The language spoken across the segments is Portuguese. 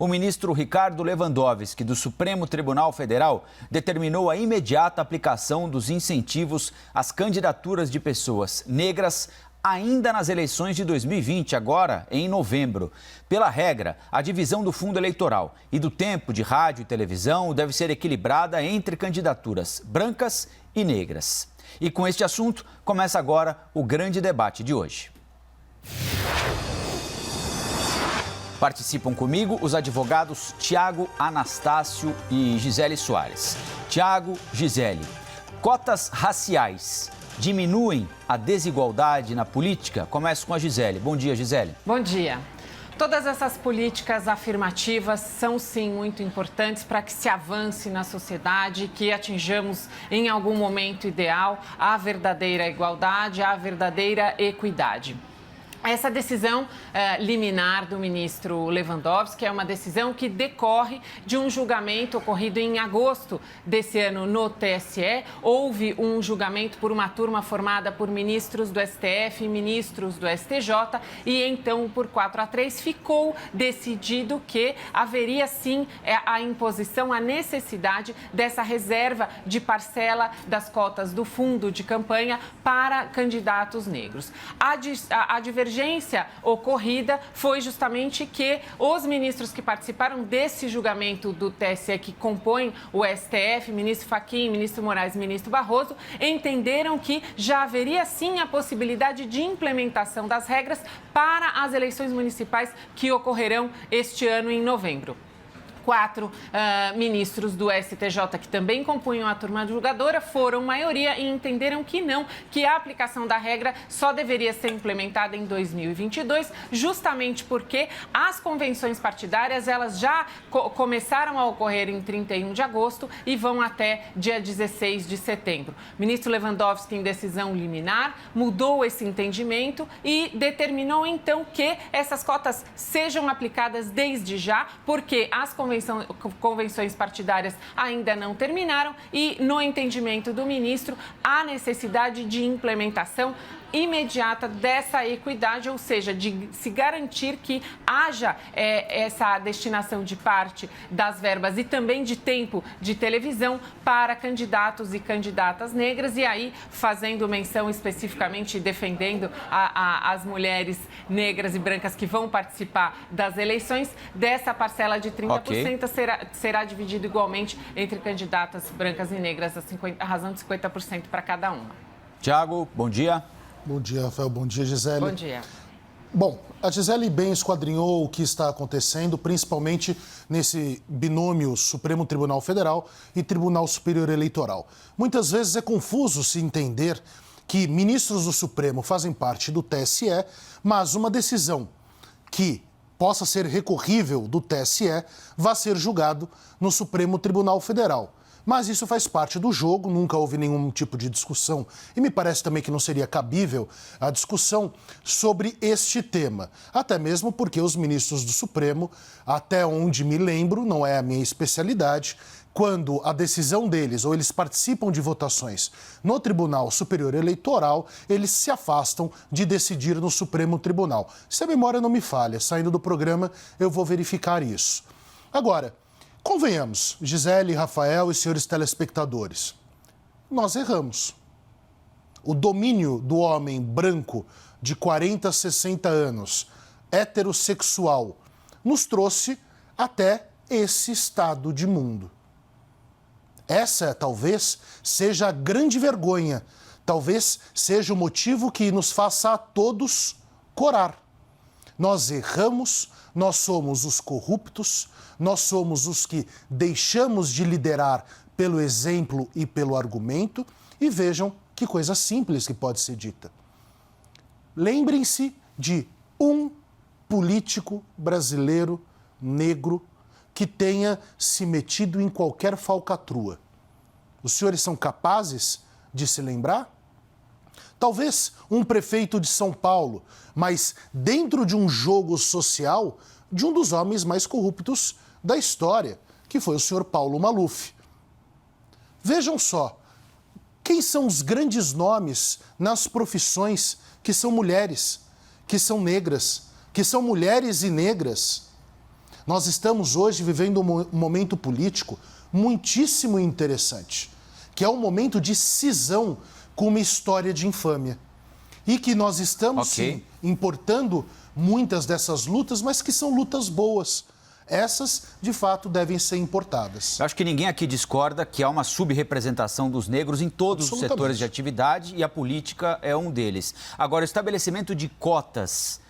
O ministro Ricardo Lewandowski, do Supremo Tribunal Federal, determinou a imediata aplicação dos incentivos às candidaturas de pessoas negras ainda nas eleições de 2020, agora em novembro. Pela regra, a divisão do fundo eleitoral e do tempo de rádio e televisão deve ser equilibrada entre candidaturas brancas e negras. E com este assunto, começa agora o grande debate de hoje. Participam comigo os advogados Tiago Anastácio e Gisele Soares. Tiago, Gisele, cotas raciais diminuem a desigualdade na política? Começo com a Gisele. Bom dia, Gisele. Bom dia. Todas essas políticas afirmativas são, sim, muito importantes para que se avance na sociedade, que atinjamos, em algum momento ideal, a verdadeira igualdade, a verdadeira equidade. Essa decisão liminar do ministro Lewandowski é uma decisão que decorre de um julgamento ocorrido em agosto desse ano no TSE. Houve um julgamento por uma turma formada por ministros do STF e ministros do STJ e então, por 4-3, ficou decidido que haveria sim a imposição, a necessidade dessa reserva de parcela das cotas do fundo de campanha para candidatos negros. A divergência ocorrida foi justamente que os ministros que participaram desse julgamento do TSE, que compõem o STF, ministro Fachin, ministro Moraes e ministro Barroso, entenderam que já haveria sim a possibilidade de implementação das regras para as eleições municipais que ocorrerão este ano em novembro. 4 ministros do STJ, que também compunham a turma julgadora, foram maioria e entenderam que não, que a aplicação da regra só deveria ser implementada em 2022, justamente porque as convenções partidárias, elas já começaram a ocorrer em 31 de agosto e vão até dia 16 de setembro. O ministro Lewandowski, em decisão liminar, mudou esse entendimento e determinou, então, que essas cotas sejam aplicadas desde já, porque as convenções partidárias ainda não terminaram e, no entendimento do ministro, há necessidade de implementação imediata dessa equidade, ou seja, de se garantir que haja essa destinação de parte das verbas e também de tempo de televisão para candidatos e candidatas negras, e aí fazendo menção especificamente, defendendo as mulheres negras e brancas que vão participar das eleições, dessa parcela de 30% será dividido igualmente entre candidatas brancas e negras, a razão de 50% para cada uma. Tiago, bom dia. Bom dia, Rafael. Bom dia, Gisele. Bom dia. Bom, a Gisele bem esquadrinhou o que está acontecendo, principalmente nesse binômio Supremo Tribunal Federal e Tribunal Superior Eleitoral. Muitas vezes é confuso se entender que ministros do Supremo fazem parte do TSE, mas uma decisão que possa ser recorrível do TSE vai ser julgado no Supremo Tribunal Federal. Mas isso faz parte do jogo, nunca houve nenhum tipo de discussão e me parece também que não seria cabível a discussão sobre este tema. Até mesmo porque os ministros do Supremo, até onde me lembro, não é a minha especialidade, quando a decisão deles ou eles participam de votações no Tribunal Superior Eleitoral, eles se afastam de decidir no Supremo Tribunal. Se a memória não me falha, saindo do programa eu vou verificar isso. Agora, convenhamos, Gisele, Rafael e senhores telespectadores, nós erramos. O domínio do homem branco de 40 a 60 anos, heterossexual, nos trouxe até esse estado de mundo. Essa, talvez, seja a grande vergonha, talvez seja o motivo que nos faça a todos corar. Nós erramos, nós somos os corruptos, nós somos os que deixamos de liderar pelo exemplo e pelo argumento, e vejam que coisa simples que pode ser dita. Lembrem-se de um político brasileiro negro que tenha se metido em qualquer falcatrua. Os senhores são capazes de se lembrar? Talvez um prefeito de São Paulo, mas dentro de um jogo social de um dos homens mais corruptos da história, que foi o senhor Paulo Maluf. Vejam só, quem são os grandes nomes nas profissões que são mulheres, que são negras, que são mulheres e negras? Nós estamos hoje vivendo um momento político muitíssimo interessante, que é um momento de cisão com uma história de infâmia. E que nós estamos, sim, importando muitas dessas lutas, mas que são lutas boas. Essas, de fato, devem ser importadas. Eu acho que ninguém aqui discorda que há uma subrepresentação dos negros em todos os setores de atividade e a política é um deles. Agora, o estabelecimento de cotas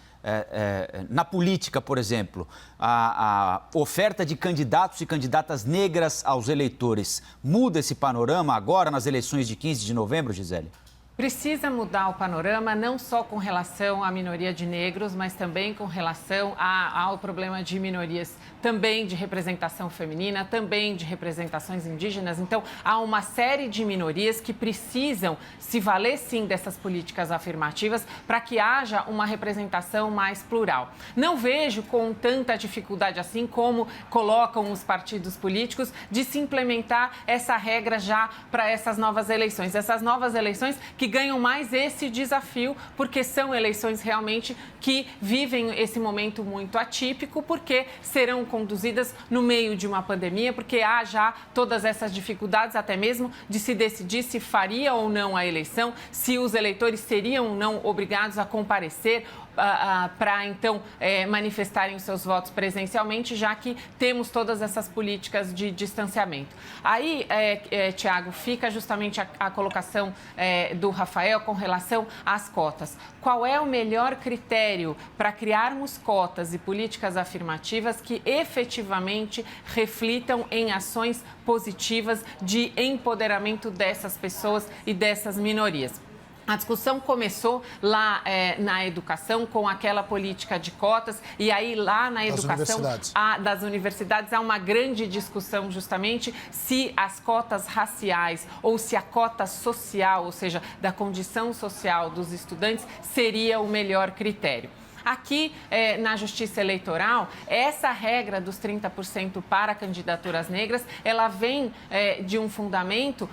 na política, por exemplo, a oferta de candidatos e candidatas negras aos eleitores, muda esse panorama agora nas eleições de 15 de novembro, Gisele? Precisa mudar o panorama, não só com relação à minoria de negros, mas também com relação ao problema de minorias, também de representação feminina, também de representações indígenas. Então, há uma série de minorias que precisam se valer, sim, dessas políticas afirmativas para que haja uma representação mais plural. Não vejo com tanta dificuldade assim como colocam os partidos políticos de se implementar essa regra já para essas novas eleições. Essas novas eleições que ganham mais esse desafio, porque são eleições realmente que vivem esse momento muito atípico, porque serão conduzidas no meio de uma pandemia, porque há já todas essas dificuldades, até mesmo de se decidir se faria ou não a eleição, se os eleitores seriam ou não obrigados a comparecer para, então, manifestarem os seus votos presencialmente, já que temos todas essas políticas de distanciamento. Aí, Tiago, fica justamente a colocação do Rafael com relação às cotas. Qual é o melhor critério para criarmos cotas e políticas afirmativas que efetivamente reflitam em ações positivas de empoderamento dessas pessoas e dessas minorias? A discussão começou lá na educação com aquela política de cotas e aí lá na educação das universidades há uma grande discussão justamente se as cotas raciais ou se a cota social, ou seja, da condição social dos estudantes, seria o melhor critério. Aqui, na Justiça Eleitoral, essa regra dos 30% para candidaturas negras, ela vem de um fundamento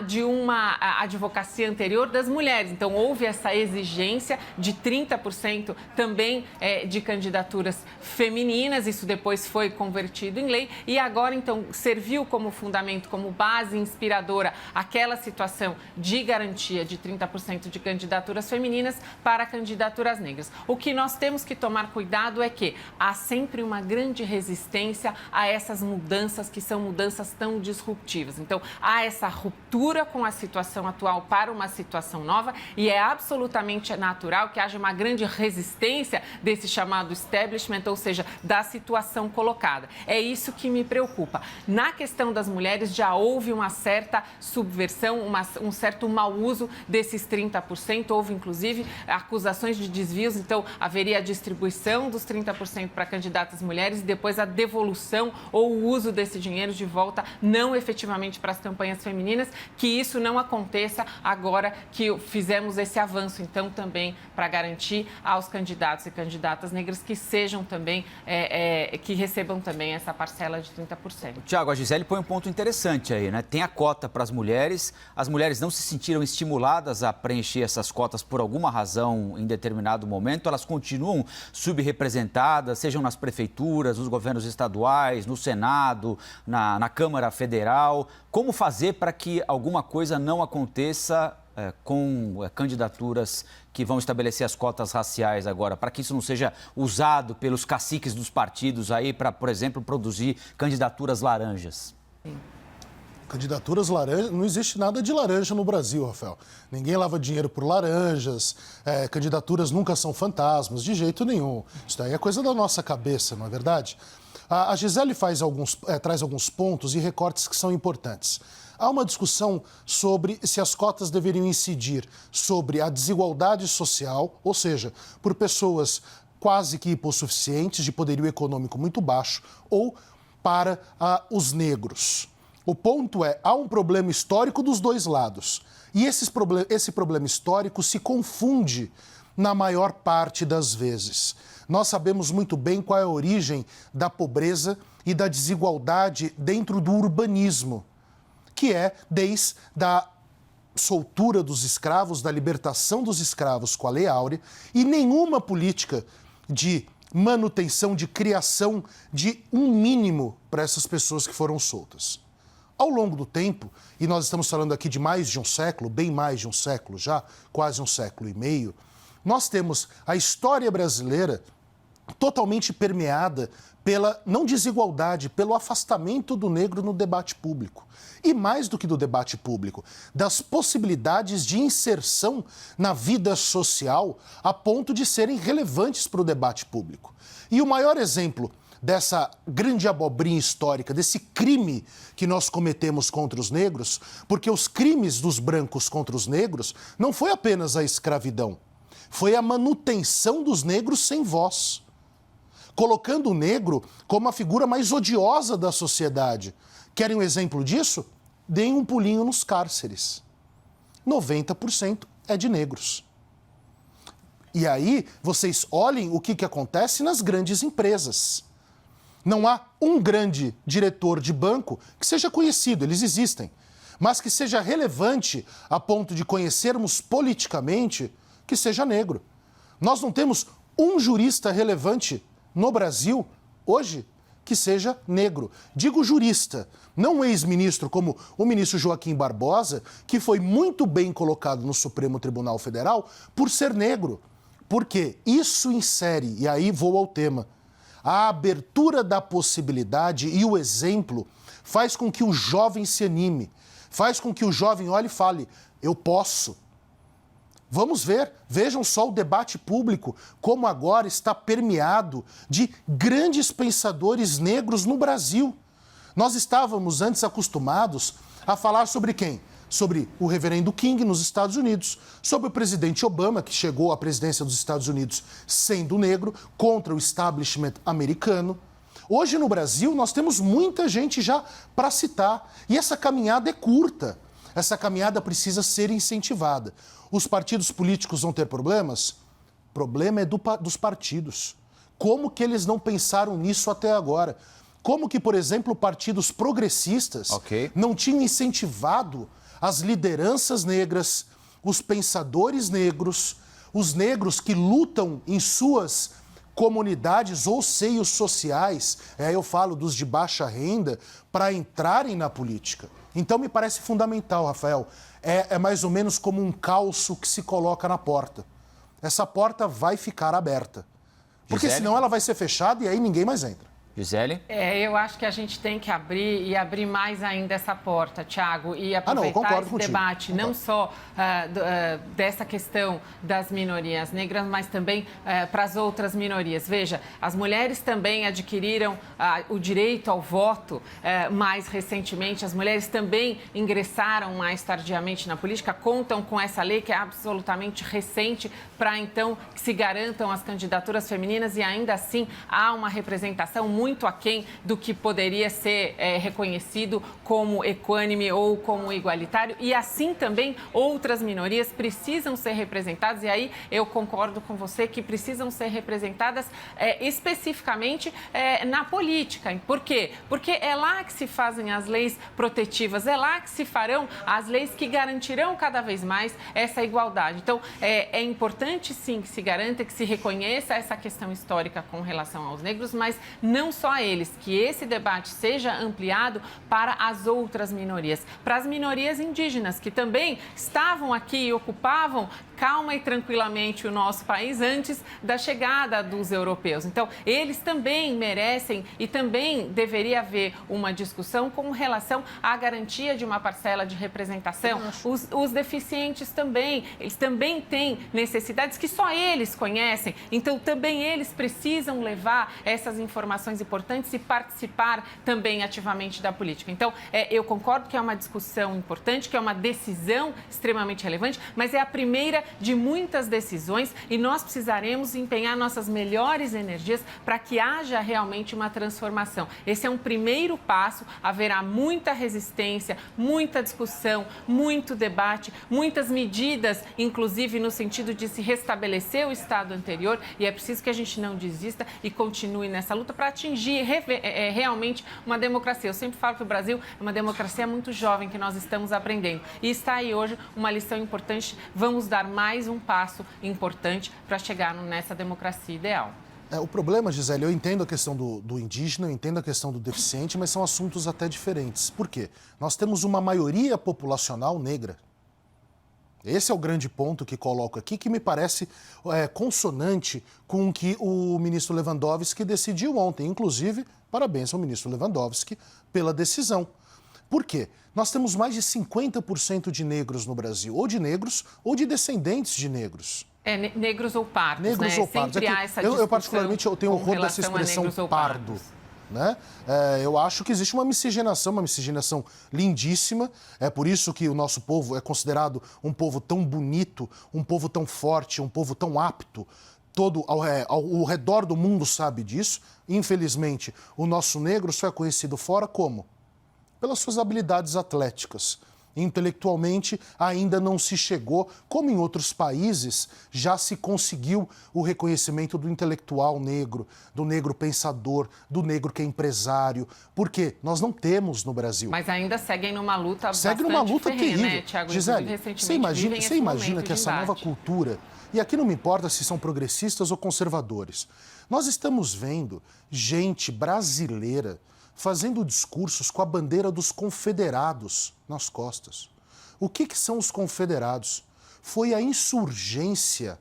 de uma advocacia anterior das mulheres. Então, houve essa exigência de 30% também de candidaturas femininas. Isso depois foi convertido em lei e agora, então, serviu como fundamento, como base inspiradora, aquela situação de garantia de 30% de candidaturas femininas para candidaturas negras. O que nós temos que tomar cuidado é que há sempre uma grande resistência a essas mudanças que são mudanças tão disruptivas. Então, há essa ruptura com a situação atual para uma situação nova e é absolutamente natural que haja uma grande resistência desse chamado establishment, ou seja, da situação colocada. É isso que me preocupa. Na questão das mulheres, já houve uma certa subversão, um certo mau uso desses 30%. Houve, inclusive, acusações de desvios, então haveria a distribuição dos 30% para candidatas mulheres e depois a devolução ou o uso desse dinheiro de volta não efetivamente para as campanhas femininas, que isso não aconteça agora que fizemos esse avanço, então, também para garantir aos candidatos e candidatas negras que sejam também, que recebam também essa parcela de 30%. Tiago, a Gisele põe um ponto interessante aí, né? Tem a cota para as mulheres não se sentiram estimuladas a preencher essas cotas por alguma razão em determinado momento, elas continuam subrepresentadas, sejam nas prefeituras, nos governos estaduais, no Senado, na Câmara Federal. Como fazer para que alguma coisa não aconteça com candidaturas que vão estabelecer as cotas raciais agora, para que isso não seja usado pelos caciques dos partidos aí para, por exemplo, produzir candidaturas laranjas? Sim. Candidaturas laranjas, não existe nada de laranja no Brasil, Rafael. Ninguém lava dinheiro por laranjas, candidaturas nunca são fantasmas, de jeito nenhum. Isso daí é coisa da nossa cabeça, não é verdade? A Gisele traz alguns pontos e recortes que são importantes. Há uma discussão sobre se as cotas deveriam incidir sobre a desigualdade social, ou seja, por pessoas quase que hipossuficientes, de poderio econômico muito baixo, ou para os negros. O ponto é, há um problema histórico dos dois lados. E esse problema histórico se confunde na maior parte das vezes. Nós sabemos muito bem qual é a origem da pobreza e da desigualdade dentro do urbanismo, que é desde a soltura dos escravos, da libertação dos escravos com a Lei Áurea, e nenhuma política de manutenção, de criação de um mínimo para essas pessoas que foram soltas. Ao longo do tempo, e nós estamos falando aqui de mais de um século, bem mais de um século já, quase um século e meio, nós temos a história brasileira totalmente permeada pela não desigualdade, pelo afastamento do negro no debate público. E mais do que do debate público, das possibilidades de inserção na vida social a ponto de serem relevantes para o debate público. E o maior exemplo dessa grande abobrinha histórica, desse crime que nós cometemos contra os negros, porque os crimes dos brancos contra os negros não foi apenas a escravidão, foi a manutenção dos negros sem voz, colocando o negro como a figura mais odiosa da sociedade. Querem um exemplo disso? Deem um pulinho nos cárceres. 90% é de negros. E aí, vocês olhem o que acontece nas grandes empresas. Não há um grande diretor de banco que seja conhecido, eles existem, mas que seja relevante a ponto de conhecermos politicamente que seja negro. Nós não temos um jurista relevante no Brasil hoje que seja negro. Digo jurista, não um ex-ministro como o ministro Joaquim Barbosa, que foi muito bem colocado no Supremo Tribunal Federal por ser negro. Porque isso insere, e aí vou ao tema, a abertura da possibilidade e o exemplo faz com que o jovem se anime, faz com que o jovem olhe e fale, eu posso. Vamos ver, vejam só o debate público, como agora está permeado de grandes pensadores negros no Brasil. Nós estávamos antes acostumados a falar sobre quem? Sobre o reverendo King nos Estados Unidos, sobre o presidente Obama, que chegou à presidência dos Estados Unidos sendo negro, contra o establishment americano. Hoje no Brasil nós temos muita gente já para citar, e essa caminhada é curta, essa caminhada precisa ser incentivada. Os partidos políticos vão ter problemas? O problema é dos partidos. Como que eles não pensaram nisso até agora? Como que, por exemplo, partidos progressistas não tinham incentivado as lideranças negras, os pensadores negros, os negros que lutam em suas comunidades ou seios sociais, eu falo dos de baixa renda, para entrarem na política. Então me parece fundamental, Rafael, é mais ou menos como um calço que se coloca na porta. Essa porta vai ficar aberta, porque senão ela vai ser fechada e aí ninguém mais entra. Gisele? Eu acho que a gente tem que abrir e abrir mais ainda essa porta, Thiago, e aproveitar esse debate, não só dessa questão das minorias negras, mas também para as outras minorias. Veja, as mulheres também adquiriram o direito ao voto mais recentemente, as mulheres também ingressaram mais tardiamente na política, contam com essa lei que é absolutamente recente para, então, que se garantam as candidaturas femininas e ainda assim há uma representação muito aquém do que poderia ser reconhecido como equânime ou como igualitário. E assim também outras minorias precisam ser representadas. E aí eu concordo com você que precisam ser representadas especificamente na política. Por quê? Porque é lá que se fazem as leis protetivas, é lá que se farão as leis que garantirão cada vez mais essa igualdade. Então, é importante sim que se garanta, que se reconheça essa questão histórica com relação aos negros, mas não só a eles, que esse debate seja ampliado para as outras minorias, para as minorias indígenas, que também estavam aqui e ocupavam calma e tranquilamente o nosso país antes da chegada dos europeus. Então, eles também merecem e também deveria haver uma discussão com relação à garantia de uma parcela de representação. Os deficientes também, eles também têm necessidades que só eles conhecem, então também eles precisam levar essas informações importantes e participar também ativamente da política. Então, eu concordo que é uma discussão importante, que é uma decisão extremamente relevante, mas é a primeira de muitas decisões e nós precisaremos empenhar nossas melhores energias para que haja realmente uma transformação. Esse é um primeiro passo, haverá muita resistência, muita discussão, muito debate, muitas medidas, inclusive no sentido de se restabelecer o estado anterior, e é preciso que a gente não desista e continue nessa luta para atingir realmente uma democracia. Eu sempre falo que o Brasil é uma democracia muito jovem que nós estamos aprendendo. E está aí hoje uma lição importante. Vamos dar mais um passo importante para chegar nessa democracia ideal. O problema, Gisele, eu entendo a questão do indígena, eu entendo a questão do deficiente, mas são assuntos até diferentes. Por quê? Nós temos uma maioria populacional negra. Esse é o grande ponto que coloco aqui, que me parece consonante com o que o ministro Lewandowski decidiu ontem. Inclusive, parabéns ao ministro Lewandowski pela decisão. Por quê? Nós temos mais de 50% de negros no Brasil, ou de negros ou de descendentes de negros. Negros ou pardos, negros né? ou pardos. Sempre há essa eu particularmente, eu tenho horror dessa relação a expressão negros ou pardo. pardos. Né? Eu acho que existe uma miscigenação lindíssima. É por isso que o nosso povo é considerado um povo tão bonito, um povo tão forte, um povo tão apto. Todo ao redor do mundo sabe disso. Infelizmente, o nosso negro só é conhecido fora como? Pelas suas habilidades atléticas. Intelectualmente ainda não se chegou, como em outros países, já se conseguiu o reconhecimento do intelectual negro, do negro pensador, do negro que é empresário. Por quê? Nós não temos no Brasil. Mas ainda seguem numa luta terrível. né, Thiago? Gisele, você imagina que essa nova cultura, e aqui não me importa se são progressistas ou conservadores, nós estamos vendo gente brasileira fazendo discursos com a bandeira dos confederados nas costas. O que são os confederados? Foi a insurgência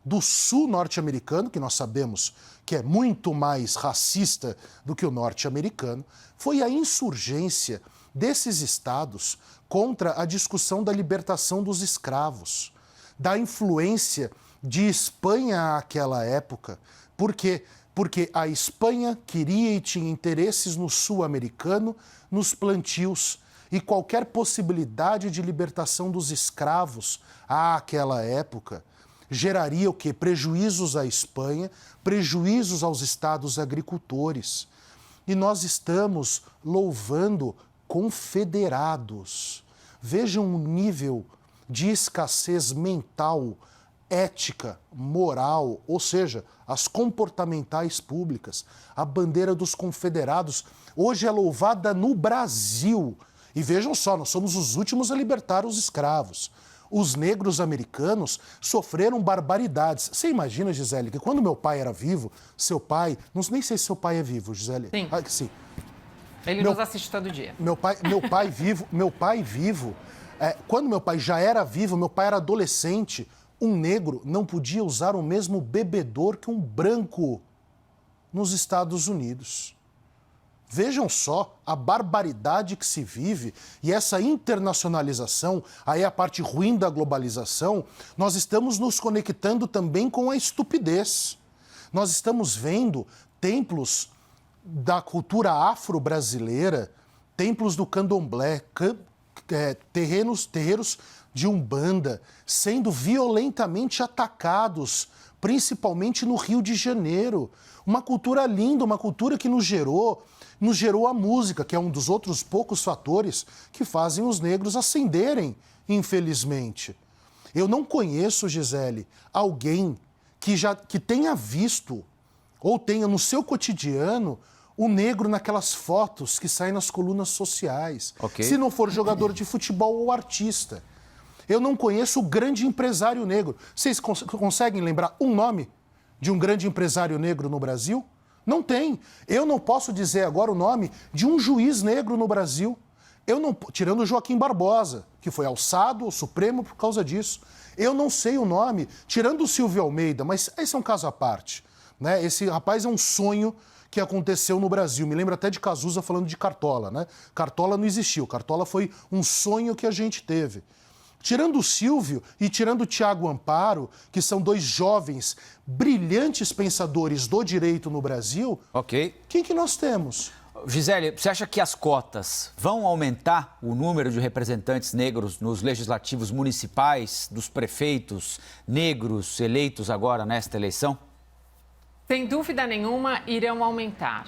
do sul norte-americano, que nós sabemos que é muito mais racista do que o norte-americano, foi a insurgência desses estados contra a discussão da libertação dos escravos, da influência de Espanha àquela época. Por quê? Porque a Espanha queria e tinha interesses no sul-americano, nos plantios, e qualquer possibilidade de libertação dos escravos àquela época geraria o quê? Prejuízos à Espanha, prejuízos aos estados agricultores. E nós estamos louvando confederados. Vejam o nível de escassez mental, ética, moral, ou seja, as comportamentais públicas. A bandeira dos confederados hoje é louvada no Brasil. E vejam só, nós somos os últimos a libertar os escravos. Os negros americanos sofreram barbaridades. Você imagina, Gisele, que quando meu pai era vivo, seu pai... Nem sei se seu pai é vivo, Gisele. Sim. Ah, sim. Ele nos assiste todo dia. Meu pai vivo, quando meu pai já era vivo, meu pai era adolescente, um negro não podia usar o mesmo bebedor que um branco nos Estados Unidos. Vejam só a barbaridade que se vive e essa internacionalização, aí a parte ruim da globalização, nós estamos nos conectando também com a estupidez. Nós estamos vendo templos da cultura afro-brasileira, templos do candomblé, terreiros de Umbanda, sendo violentamente atacados, principalmente no Rio de Janeiro. Uma cultura linda, uma cultura que nos gerou a música, que é um dos outros poucos fatores que fazem os negros ascenderem, infelizmente. Eu não conheço, Gisele, alguém que tenha visto ou tenha no seu cotidiano o negro naquelas fotos que saem nas colunas sociais. Okay. Se não for jogador de futebol ou artista. Eu não conheço o grande empresário negro. Vocês conseguem lembrar um nome de um grande empresário negro no Brasil? Não tem. Eu não posso dizer agora o nome de um juiz negro no Brasil. Tirando o Joaquim Barbosa, que foi alçado ao Supremo por causa disso. Eu não sei o nome, tirando o Silvio Almeida, mas esse é um caso à parte. Né? Esse rapaz é um sonho que aconteceu no Brasil. Me lembro até de Cazuza falando de Cartola, né? Cartola não existiu, Cartola foi um sonho que a gente teve. Tirando o Silvio e tirando o Tiago Amparo, que são dois jovens, brilhantes pensadores do direito no Brasil, quem que nós temos? Gisele, você acha que as cotas vão aumentar o número de representantes negros nos legislativos municipais, dos prefeitos negros eleitos agora nesta eleição? Sem dúvida nenhuma, irão aumentar.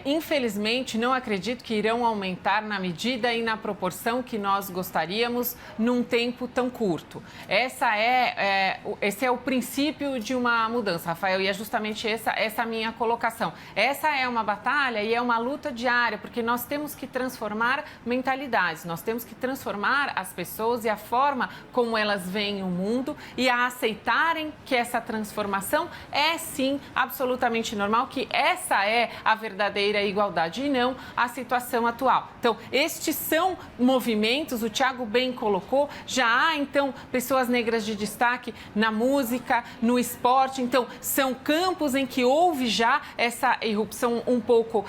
Infelizmente, não acredito que irão aumentar na medida e na proporção que nós gostaríamos num tempo tão curto. Esse é o princípio de uma mudança, Rafael, e é justamente essa minha colocação. Essa é uma batalha e é uma luta diária, porque nós temos que transformar mentalidades, nós temos que transformar as pessoas e a forma como elas veem o mundo e a aceitarem que essa transformação é, sim, absolutamente normal, que essa é a verdadeira igualdade e não a situação atual. Então, estes são movimentos, o Thiago bem colocou, já há, então, pessoas negras de destaque na música, no esporte, então, são campos em que houve já essa irrupção um pouco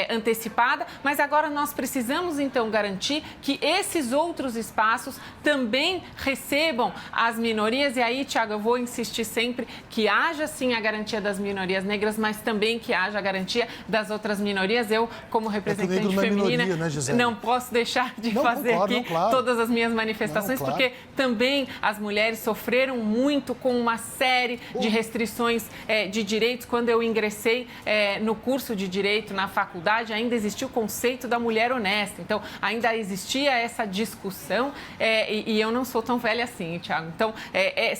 antecipada, mas agora nós precisamos, então, garantir que esses outros espaços também recebam as minorias, e aí, Thiago, eu vou insistir sempre que haja, sim, a garantia das minorias negras, mas também que haja a garantia das outras minorias. Eu, como representante feminina, minoria, né, não posso deixar de fazer aqui todas as minhas manifestações, porque também as mulheres sofreram muito com uma série de restrições de direitos. Quando eu ingressei no curso de Direito na faculdade, ainda existia o conceito da mulher honesta. Então, ainda existia essa discussão e eu não sou tão velha assim, Thiago. Então,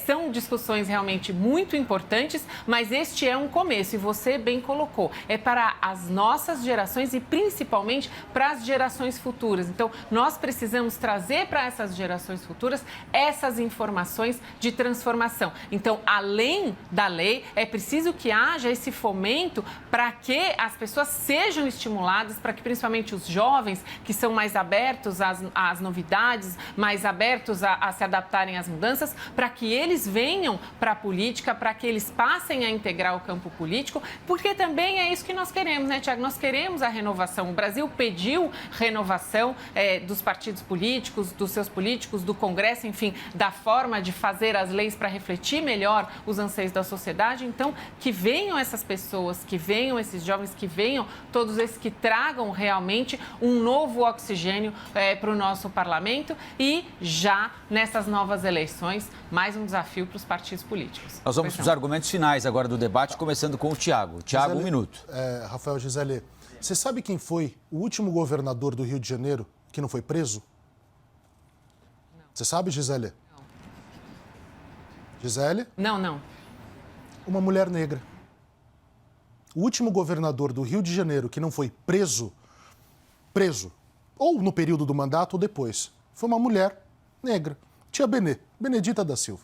são discussões realmente muito importantes, mas este é um começo, e você bem colocou. É para as nossas gerações e principalmente para as gerações futuras. Então, nós precisamos trazer para essas gerações futuras essas informações de transformação. Então, além da lei, é preciso que haja esse fomento para que as pessoas sejam estimuladas, para que principalmente os jovens, que são mais abertos às novidades, mais abertos a se adaptarem às mudanças, para que eles venham para a política, para que eles passem a integrar o campo político, porque também é isso que nós queremos, né, Thiago? Nós queremos a renovação. O Brasil pediu renovação dos partidos políticos, dos seus políticos, do Congresso, enfim, da forma de fazer as leis para refletir melhor os anseios da sociedade. Então, que venham essas pessoas, que venham esses jovens, que venham todos esses que tragam realmente um novo oxigênio para o nosso parlamento e já nessas novas eleições, mais um desafio para os partidos políticos. Nós vamos para os argumentos finais agora do debate, começando com o Thiago. Thiago, um minuto. Rafael, Gisele, você sabe quem foi o último governador do Rio de Janeiro que não foi preso? Não. Você sabe, Gisele? Não. Gisele? Não. Uma mulher negra. O último governador do Rio de Janeiro que não foi preso, ou no período do mandato ou depois, foi uma mulher negra, tia Benedita da Silva.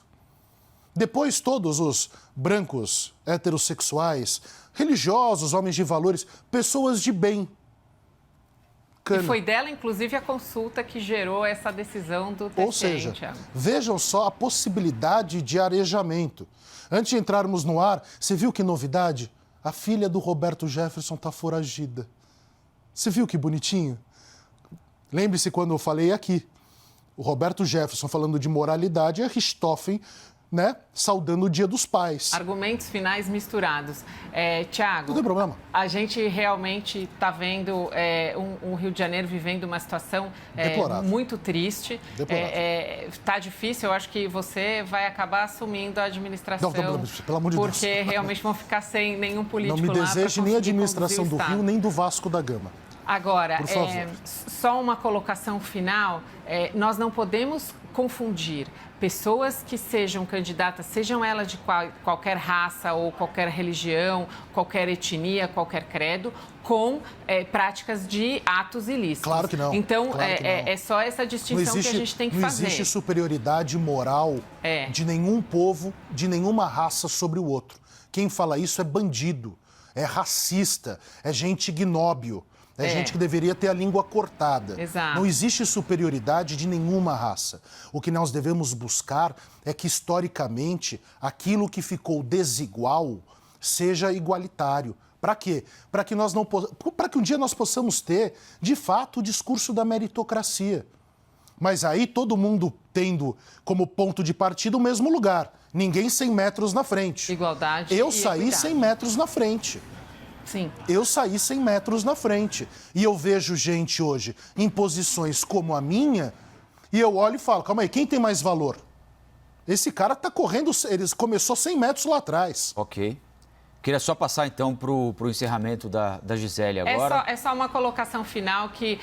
Depois, todos os brancos, heterossexuais, religiosos, homens de valores, pessoas de bem. E foi dela, inclusive, a consulta que gerou essa decisão do TCE. Ou seja, vejam só a possibilidade de arejamento. Antes de entrarmos no ar, você viu que novidade? A filha do Roberto Jefferson está foragida. Você viu que bonitinho? Lembre-se quando eu falei aqui. O Roberto Jefferson falando de moralidade e a Richthofen, né, saudando o Dia dos Pais. Argumentos finais misturados. Thiago, não tem problema. A gente realmente está vendo o Rio de Janeiro vivendo uma situação muito triste. Está difícil, eu acho que você vai acabar assumindo a administração. Não, pelo amor de Deus. Porque realmente vão ficar sem nenhum político lá. Não me deseje nem a administração do Rio, nem do Vasco da Gama. Agora, só uma colocação final, nós não podemos confundir pessoas que sejam candidatas, sejam elas de qualquer raça ou qualquer religião, qualquer etnia, qualquer credo, com práticas de atos ilícitos. Claro que não. Então, claro que não. É só essa distinção que a gente tem que fazer. Não existe superioridade moral de nenhum povo, de nenhuma raça sobre o outro. Quem fala isso é bandido, é racista, é gente ignóbil. É gente que deveria ter a língua cortada. Exato. Não existe superioridade de nenhuma raça. O que nós devemos buscar é que, historicamente, aquilo que ficou desigual seja igualitário. Para quê? Para que um dia nós possamos ter, de fato, o discurso da meritocracia. Mas aí todo mundo tendo como ponto de partida o mesmo lugar. Ninguém 100 metros na frente. Igualdade. Eu saí 100 metros na frente. Sim. Eu saí 100 metros na frente. E eu vejo gente hoje em posições como a minha, e eu olho e falo, calma aí, quem tem mais valor? Esse cara tá correndo, ele começou 100 metros lá atrás. Ok. Queria só passar, então, para o encerramento da Gisele agora. É só uma colocação final que,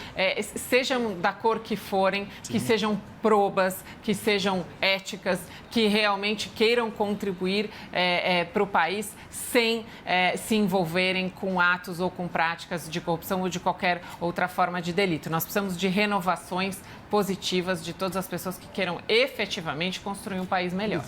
sejam da cor que forem, que sejam probas, que sejam éticas, que realmente queiram contribuir para o país sem se envolverem com atos ou com práticas de corrupção ou de qualquer outra forma de delito. Nós precisamos de renovações positivas de todas as pessoas que queiram efetivamente construir um país melhor.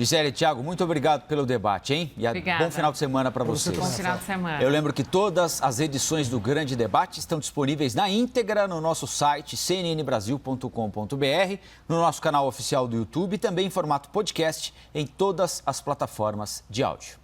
Gisele e Thiago, muito obrigado pelo debate, hein? E Obrigada. bom final de semana para vocês. Bom final de semana. Eu lembro que todas as edições do Grande Debate estão disponíveis na íntegra no nosso site cnnbrasil.com.br, no nosso canal oficial do YouTube e também em formato podcast em todas as plataformas de áudio.